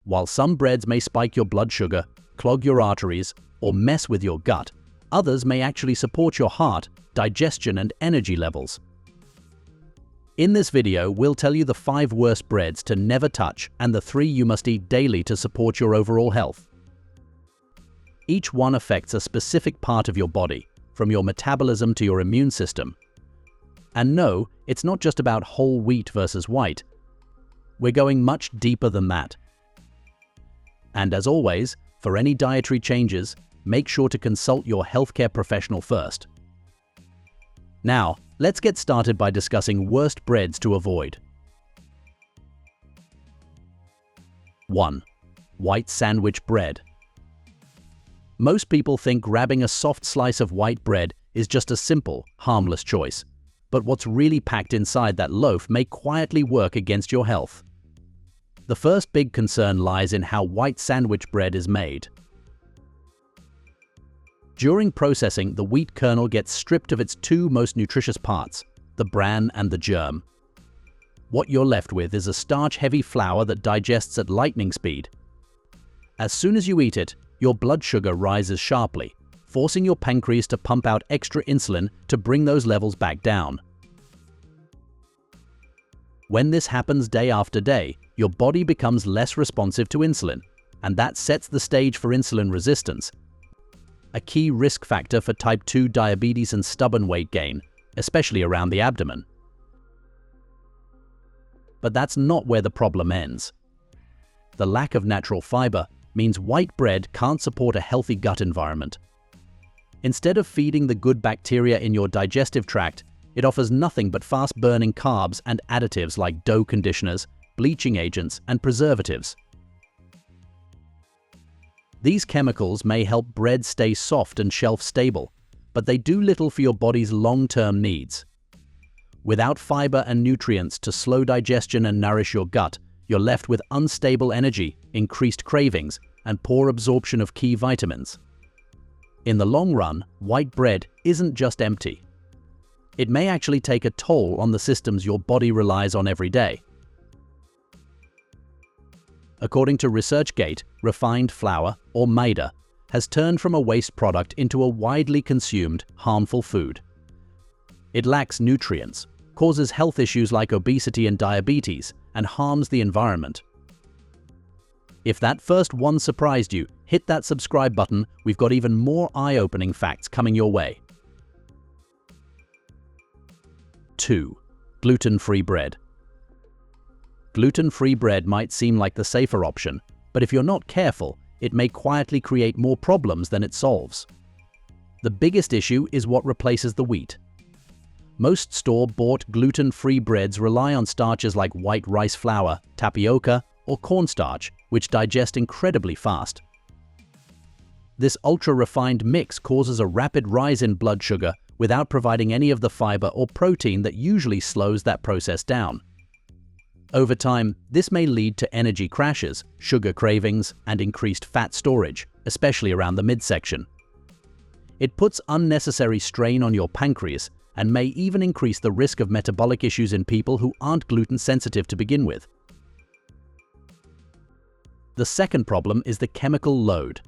While some breads may spike your blood sugar, clog your arteries, or mess with your gut, others may actually support your heart, digestion, and energy levels. In this video, we'll tell you the 5 worst breads to never touch and the 3 you must eat daily to support your overall health. Each one affects a specific part of your body, from your metabolism to your immune system. And no, it's not just about whole wheat versus white. We're going much deeper than that. And as always, for any dietary changes, make sure to consult your healthcare professional first. Now, let's get started by discussing worst breads to avoid. 1. White sandwich bread. Most people think grabbing a soft slice of white bread is just a simple, harmless choice. But what's really packed inside that loaf may quietly work against your health. The first big concern lies in how white sandwich bread is made. During processing, the wheat kernel gets stripped of its 2 most nutritious parts, the bran and the germ. What you're left with is a starch-heavy flour that digests at lightning speed. As soon as you eat it, your blood sugar rises sharply, forcing your pancreas to pump out extra insulin to bring those levels back down. When this happens day after day, your body becomes less responsive to insulin, and that sets the stage for insulin resistance, a key risk factor for type 2 diabetes and stubborn weight gain, especially around the abdomen. But that's not where the problem ends. The lack of natural fiber means white bread can't support a healthy gut environment. Instead of feeding the good bacteria in your digestive tract, it offers nothing but fast-burning carbs and additives like dough conditioners, bleaching agents, and preservatives. These chemicals may help bread stay soft and shelf-stable, but they do little for your body's long-term needs. Without fiber and nutrients to slow digestion and nourish your gut, you're left with unstable energy, increased cravings, and poor absorption of key vitamins. In the long run, white bread isn't just empty. It may actually take a toll on the systems your body relies on every day. According to ResearchGate, refined flour, or maida, has turned from a waste product into a widely consumed, harmful food. It lacks nutrients, causes health issues like obesity and diabetes, and harms the environment. If that first one surprised you, hit that subscribe button. We've got even more eye-opening facts coming your way. 2. Gluten-free bread. Gluten-free bread might seem like the safer option, but if you're not careful, it may quietly create more problems than it solves. The biggest issue is what replaces the wheat. Most store-bought gluten-free breads rely on starches like white rice flour, tapioca, or cornstarch, which digest incredibly fast. This ultra-refined mix causes a rapid rise in blood sugar without providing any of the fiber or protein that usually slows that process down. Over time, this may lead to energy crashes, sugar cravings, and increased fat storage, especially around the midsection. It puts unnecessary strain on your pancreas and may even increase the risk of metabolic issues in people who aren't gluten sensitive to begin with. The second problem is the chemical load.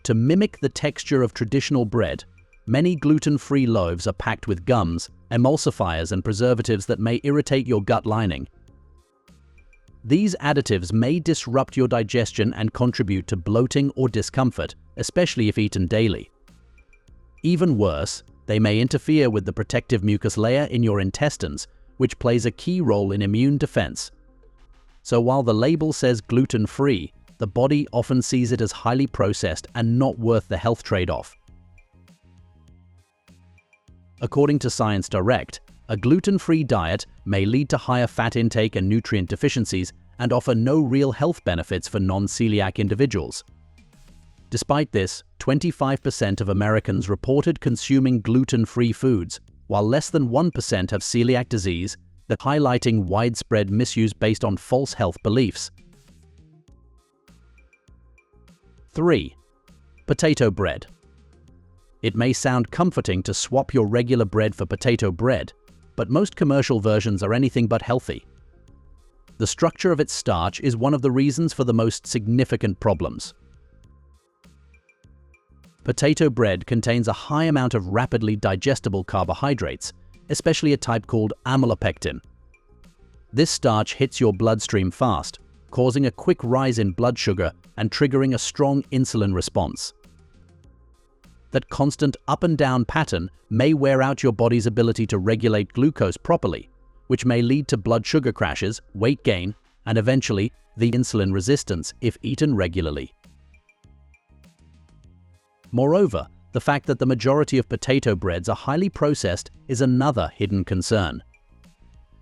To mimic the texture of traditional bread, many gluten-free loaves are packed with gums, emulsifiers, and preservatives that may irritate your gut lining. These additives may disrupt your digestion and contribute to bloating or discomfort, especially if eaten daily. Even worse, they may interfere with the protective mucus layer in your intestines, which plays a key role in immune defense. So while the label says gluten-free, the body often sees it as highly processed and not worth the health trade-off. According to Science Direct, a gluten-free diet may lead to higher fat intake and nutrient deficiencies and offer no real health benefits for non-celiac individuals. Despite this, 25% of Americans reported consuming gluten-free foods, while less than 1% have celiac disease, that highlighting widespread misuse based on false health beliefs. 3. Potato bread. It may sound comforting to swap your regular bread for potato bread, but most commercial versions are anything but healthy. The structure of its starch is one of the reasons for the most significant problems. Potato bread contains a high amount of rapidly digestible carbohydrates, especially a type called amylopectin. This starch hits your bloodstream fast, causing a quick rise in blood sugar and triggering a strong insulin response. That constant up and down pattern may wear out your body's ability to regulate glucose properly, which may lead to blood sugar crashes, weight gain, and eventually the insulin resistance if eaten regularly. Moreover, the fact that the majority of potato breads are highly processed is another hidden concern.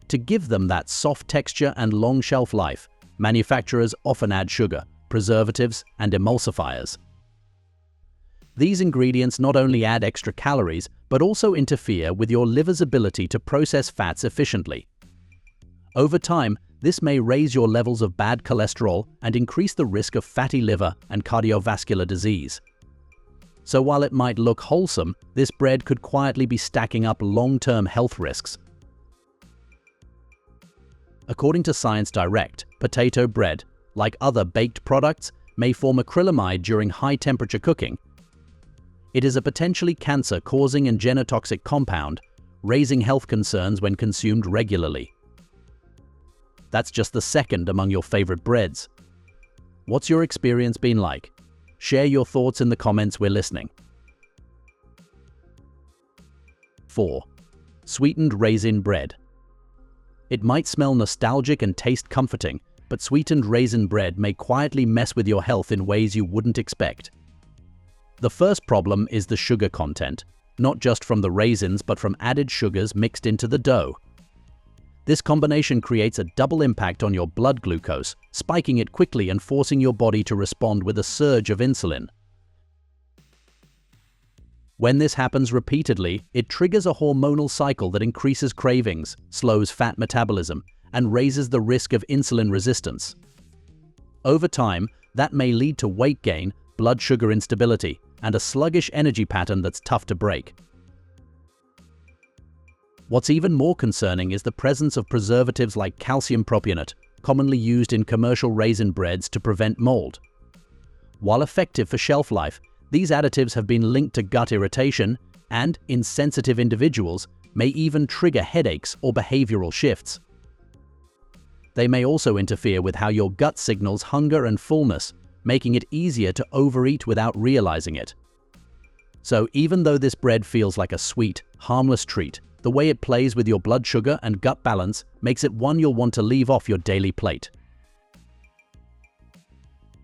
To give them that soft texture and long shelf life, manufacturers often add sugar, preservatives, and emulsifiers. These ingredients not only add extra calories, but also interfere with your liver's ability to process fats efficiently. Over time, this may raise your levels of bad cholesterol and increase the risk of fatty liver and cardiovascular disease. So while it might look wholesome, this bread could quietly be stacking up long-term health risks. According to Science Direct, potato bread, like other baked products, may form acrylamide during high-temperature cooking. It is a potentially cancer-causing and genotoxic compound, raising health concerns when consumed regularly. That's just the second among your favorite breads. What's your experience been like? Share your thoughts in the comments, we're listening. 4. Sweetened raisin bread. It might smell nostalgic and taste comforting, but sweetened raisin bread may quietly mess with your health in ways you wouldn't expect. The first problem is the sugar content, not just from the raisins but from added sugars mixed into the dough. This combination creates a double impact on your blood glucose, spiking it quickly and forcing your body to respond with a surge of insulin. When this happens repeatedly, it triggers a hormonal cycle that increases cravings, slows fat metabolism, and raises the risk of insulin resistance. Over time, that may lead to weight gain, blood sugar instability, and a sluggish energy pattern that's tough to break. What's even more concerning is the presence of preservatives like calcium propionate, commonly used in commercial raisin breads to prevent mold. While effective for shelf life, these additives have been linked to gut irritation and, in sensitive individuals, may even trigger headaches or behavioral shifts. They may also interfere with how your gut signals hunger and fullness, making it easier to overeat without realizing it. So even though this bread feels like a sweet, harmless treat, the way it plays with your blood sugar and gut balance makes it one you'll want to leave off your daily plate.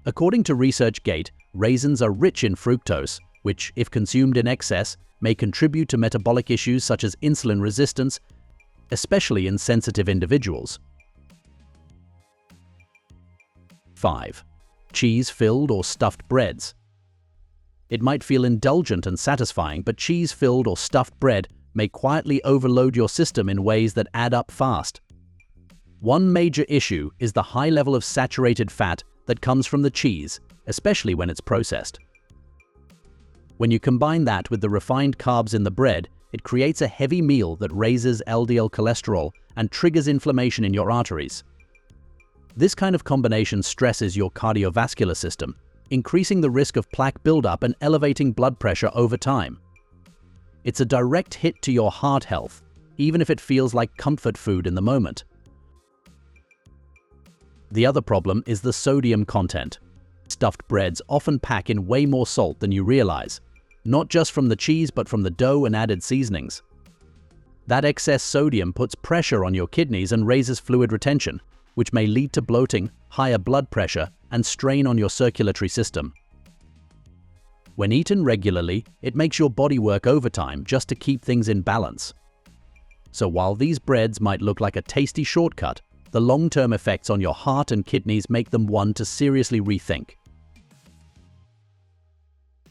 According to ResearchGate, raisins are rich in fructose, which, if consumed in excess, may contribute to metabolic issues such as insulin resistance, especially in sensitive individuals. 5. Cheese-filled or stuffed breads. It might feel indulgent and satisfying, but cheese-filled or stuffed bread may quietly overload your system in ways that add up fast. One major issue is the high level of saturated fat that comes from the cheese, especially when it's processed. When you combine that with the refined carbs in the bread, it creates a heavy meal that raises LDL cholesterol and triggers inflammation in your arteries. This kind of combination stresses your cardiovascular system, increasing the risk of plaque buildup and elevating blood pressure over time. It's a direct hit to your heart health, even if it feels like comfort food in the moment. The other problem is the sodium content. Stuffed breads often pack in way more salt than you realize, not just from the cheese but from the dough and added seasonings. That excess sodium puts pressure on your kidneys and raises fluid retention, which may lead to bloating, higher blood pressure, and strain on your circulatory system. When eaten regularly, it makes your body work overtime just to keep things in balance. So while these breads might look like a tasty shortcut, the long-term effects on your heart and kidneys make them one to seriously rethink.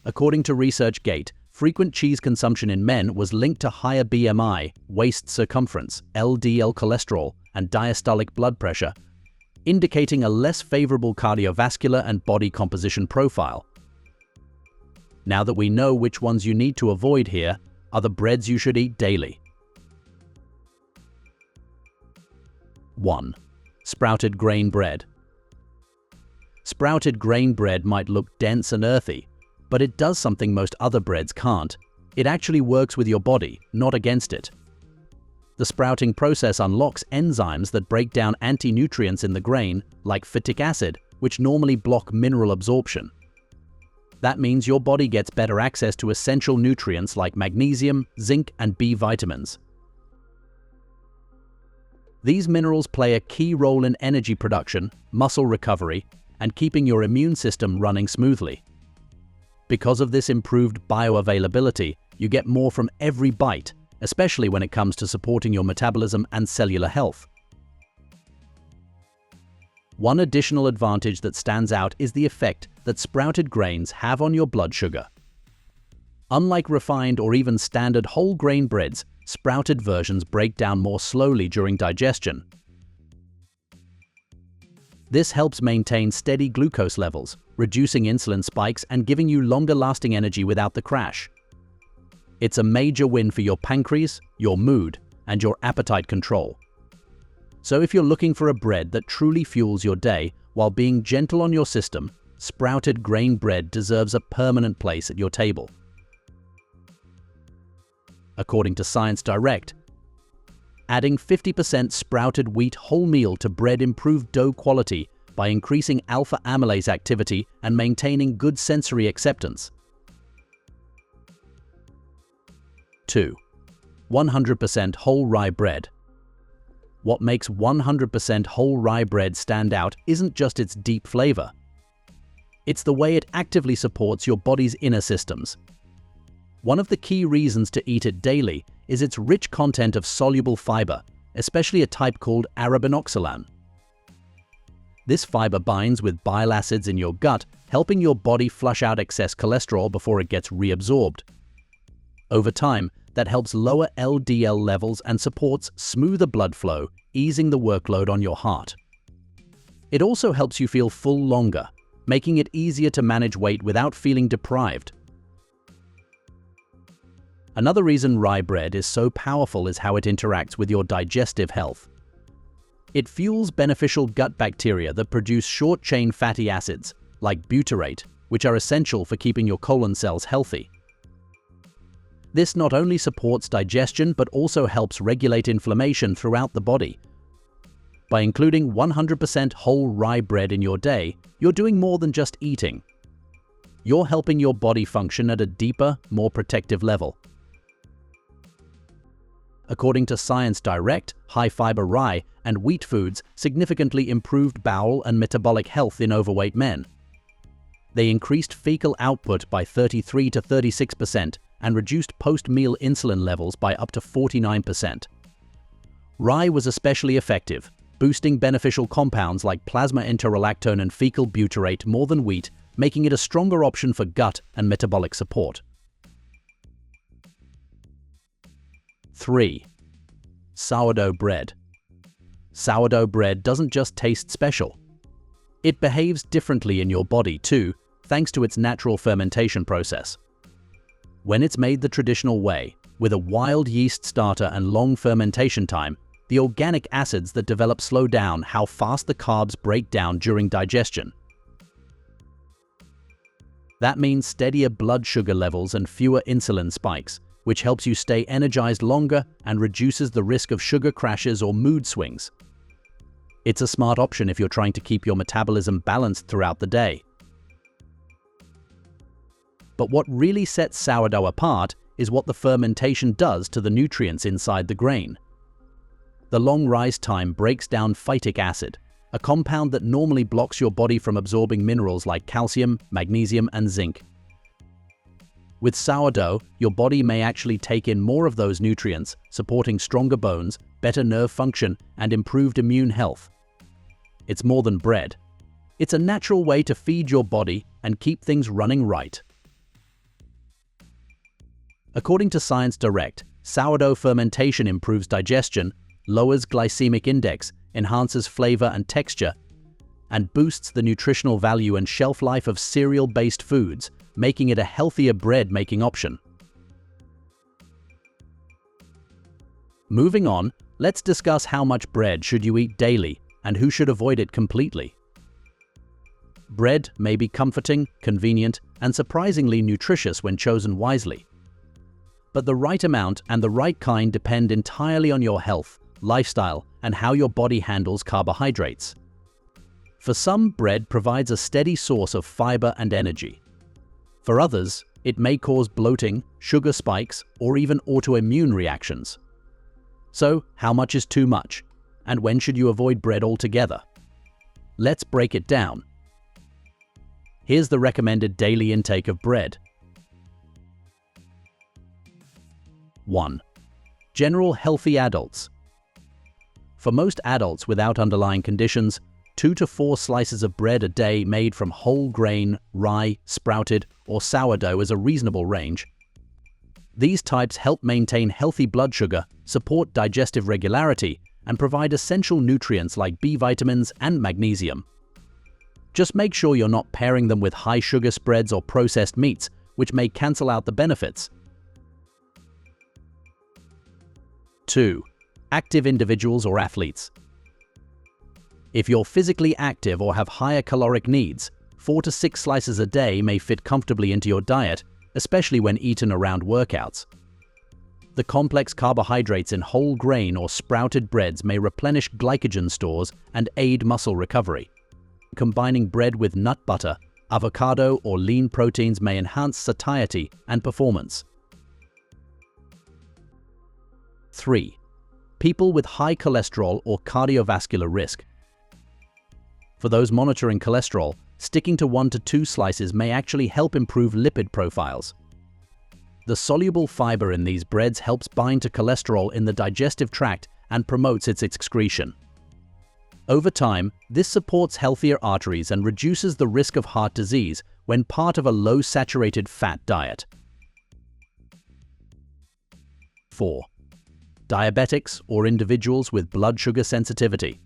According to ResearchGate, frequent cheese consumption in men was linked to higher BMI, waist circumference, LDL cholesterol, and diastolic blood pressure, indicating a less favorable cardiovascular and body composition profile. Now that we know which ones you need to avoid here, are the breads you should eat daily. 1. Sprouted grain bread. Sprouted grain bread might look dense and earthy, but it does something most other breads can't. It actually works with your body, not against it. The sprouting process unlocks enzymes that break down anti-nutrients in the grain, like phytic acid, which normally block mineral absorption. That means your body gets better access to essential nutrients like magnesium, zinc, and B vitamins. These minerals play a key role in energy production, muscle recovery, and keeping your immune system running smoothly. Because of this improved bioavailability, you get more from every bite, especially when it comes to supporting your metabolism and cellular health. One additional advantage that stands out is the effect that sprouted grains have on your blood sugar. Unlike refined or even standard whole grain breads, sprouted versions break down more slowly during digestion. This helps maintain steady glucose levels, reducing insulin spikes and giving you longer-lasting energy without the crash. It's a major win for your pancreas, your mood, and your appetite control. So if you're looking for a bread that truly fuels your day while being gentle on your system, sprouted grain bread deserves a permanent place at your table. According to Science Direct, adding 50% sprouted wheat wholemeal to bread improved dough quality by increasing alpha amylase activity and maintaining good sensory acceptance. 2. 100% whole rye bread. What makes 100% whole rye bread stand out isn't just its deep flavor. It's the way it actively supports your body's inner systems. One of the key reasons to eat it daily is its rich content of soluble fiber, especially a type called arabinoxalan. This fiber binds with bile acids in your gut, helping your body flush out excess cholesterol before it gets reabsorbed. Over time, that helps lower LDL levels and supports smoother blood flow, easing the workload on your heart. It also helps you feel full longer, making it easier to manage weight without feeling deprived. Another reason rye bread is so powerful is how it interacts with your digestive health. It fuels beneficial gut bacteria that produce short-chain fatty acids, like butyrate, which are essential for keeping your colon cells healthy. This not only supports digestion but also helps regulate inflammation throughout the body. By including 100% whole rye bread in your day, you're doing more than just eating. You're helping your body function at a deeper, more protective level. According to Science Direct, high-fiber rye and wheat foods significantly improved bowel and metabolic health in overweight men. They increased fecal output by 33 to 36% and reduced post-meal insulin levels by up to 49%. Rye was especially effective, boosting beneficial compounds like plasma interlactone and fecal butyrate more than wheat, making it a stronger option for gut and metabolic support. 3. Sourdough bread. Sourdough bread doesn't just taste special. It behaves differently in your body too, thanks to its natural fermentation process. When it's made the traditional way, with a wild yeast starter and long fermentation time, the organic acids that develop slow down how fast the carbs break down during digestion. That means steadier blood sugar levels and fewer insulin spikes, which helps you stay energized longer and reduces the risk of sugar crashes or mood swings. It's a smart option if you're trying to keep your metabolism balanced throughout the day. But what really sets sourdough apart is what the fermentation does to the nutrients inside the grain. The long rise time breaks down phytic acid, a compound that normally blocks your body from absorbing minerals like calcium, magnesium, and zinc. With sourdough, your body may actually take in more of those nutrients, supporting stronger bones, better nerve function, and improved immune health. It's more than bread. It's a natural way to feed your body and keep things running right. According to Science Direct, sourdough fermentation improves digestion, lowers glycemic index, enhances flavor and texture, and boosts the nutritional value and shelf life of cereal-based foods, making it a healthier bread-making option. Moving on, let's discuss how much bread should you eat daily and who should avoid it completely. Bread may be comforting, convenient, and surprisingly nutritious when chosen wisely. But the right amount and the right kind depend entirely on your health, lifestyle, and how your body handles carbohydrates. For some, bread provides a steady source of fiber and energy. For others, it may cause bloating, sugar spikes, or even autoimmune reactions. So, how much is too much? And when should you avoid bread altogether? Let's break it down. Here's the recommended daily intake of bread. 1. General healthy adults. For most adults without underlying conditions, 2 to 4 slices of bread a day made from whole grain, rye, sprouted, or sourdough is a reasonable range. These types help maintain healthy blood sugar, support digestive regularity, and provide essential nutrients like B vitamins and magnesium. Just make sure you're not pairing them with high sugar spreads or processed meats, which may cancel out the benefits. 2. Active individuals or athletes. If you're physically active or have higher caloric needs, 4 to 6 slices a day may fit comfortably into your diet, especially when eaten around workouts. The complex carbohydrates in whole grain or sprouted breads may replenish glycogen stores and aid muscle recovery. Combining bread with nut butter, avocado, or lean proteins may enhance satiety and performance. 3. People with high cholesterol or cardiovascular risk. For those monitoring cholesterol, sticking to 1 to 2 slices may actually help improve lipid profiles. The soluble fiber in these breads helps bind to cholesterol in the digestive tract and promotes its excretion. Over time, this supports healthier arteries and reduces the risk of heart disease when part of a low-saturated fat diet. 4. Diabetics or individuals with blood sugar sensitivity.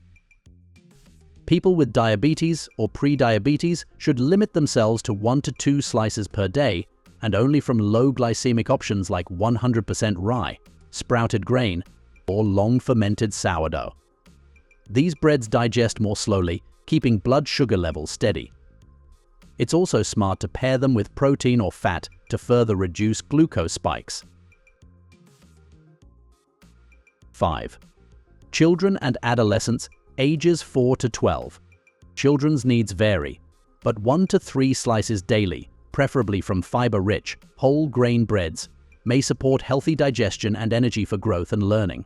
People with diabetes or pre-diabetes should limit themselves to 1 to 2 slices per day and only from low glycemic options like 100% rye, sprouted grain, or long-fermented sourdough. These breads digest more slowly, keeping blood sugar levels steady. It's also smart to pair them with protein or fat to further reduce glucose spikes. 5. Children and adolescents ages 4 to 12. Children's needs vary, but 1 to 3 slices daily, preferably from fiber-rich, whole grain breads, may support healthy digestion and energy for growth and learning.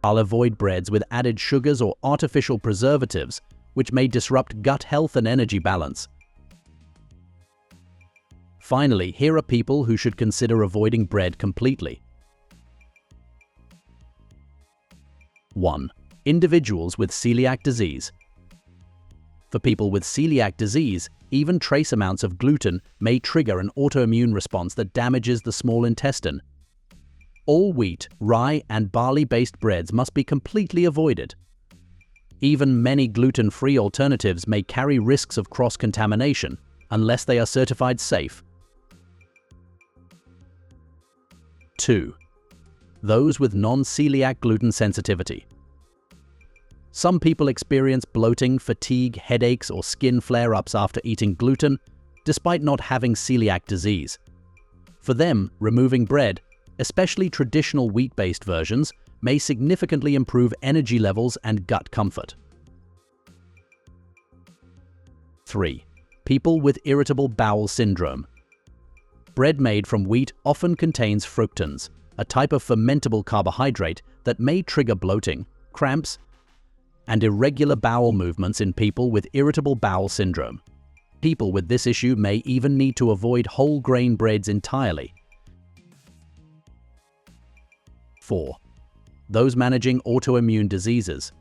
I'll avoid breads with added sugars or artificial preservatives, which may disrupt gut health and energy balance. Finally, here are people who should consider avoiding bread completely. 1. Individuals with celiac disease. For people with celiac disease, even trace amounts of gluten may trigger an autoimmune response that damages the small intestine. All wheat, rye, and barley-based breads must be completely avoided. Even many gluten-free alternatives may carry risks of cross-contamination unless they are certified safe. 2. Those with non-celiac gluten sensitivity. Some people experience bloating, fatigue, headaches, or skin flare-ups after eating gluten, despite not having celiac disease. For them, removing bread, especially traditional wheat-based versions, may significantly improve energy levels and gut comfort. 3. People with irritable bowel syndrome. Bread made from wheat often contains fructans, a type of fermentable carbohydrate that may trigger bloating, cramps, and irregular bowel movements in people with irritable bowel syndrome. People with this issue may even need to avoid whole grain breads entirely. 4. Those managing autoimmune diseases.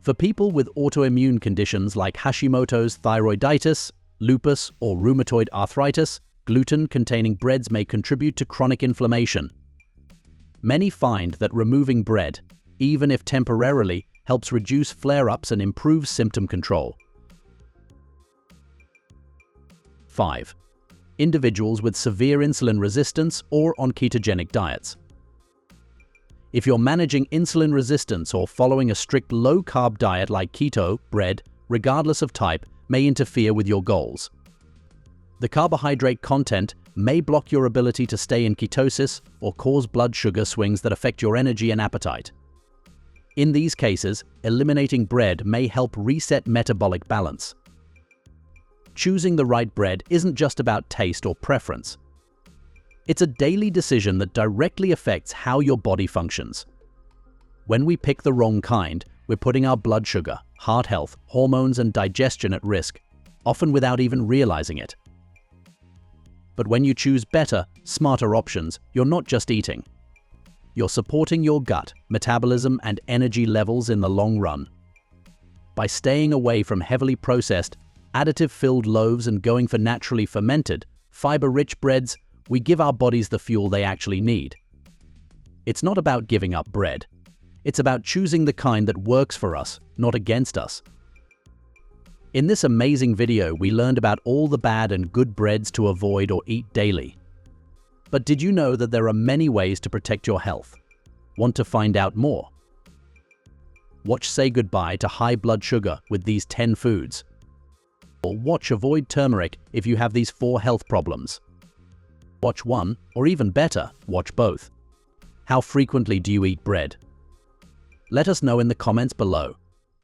For people with autoimmune conditions like Hashimoto's thyroiditis, lupus, or rheumatoid arthritis, gluten-containing breads may contribute to chronic inflammation. Many find that removing bread, even if temporarily, helps reduce flare-ups and improve symptom control. 5. Individuals with severe insulin resistance or on ketogenic diets. If you're managing insulin resistance or following a strict low-carb diet like keto, bread, regardless of type, may interfere with your goals. The carbohydrate content may block your ability to stay in ketosis or cause blood sugar swings that affect your energy and appetite. In these cases, eliminating bread may help reset metabolic balance. Choosing the right bread isn't just about taste or preference. It's a daily decision that directly affects how your body functions. When we pick the wrong kind, we're putting our blood sugar, heart health, hormones, and digestion at risk, often without even realizing it. But when you choose better, smarter options, you're not just eating. You're supporting your gut, metabolism, and energy levels in the long run. By staying away from heavily processed, additive-filled loaves and going for naturally fermented, fiber-rich breads, we give our bodies the fuel they actually need. It's not about giving up bread. It's about choosing the kind that works for us, not against us. In this amazing video, we learned about all the bad and good breads to avoid or eat daily. But did you know that there are many ways to protect your health? Want to find out more? Watch Say Goodbye to High Blood Sugar with these 10 foods. Or watch Avoid Turmeric if you have these 4 health problems. Watch one, or even better, watch both. How frequently do you eat bread? Let us know in the comments below.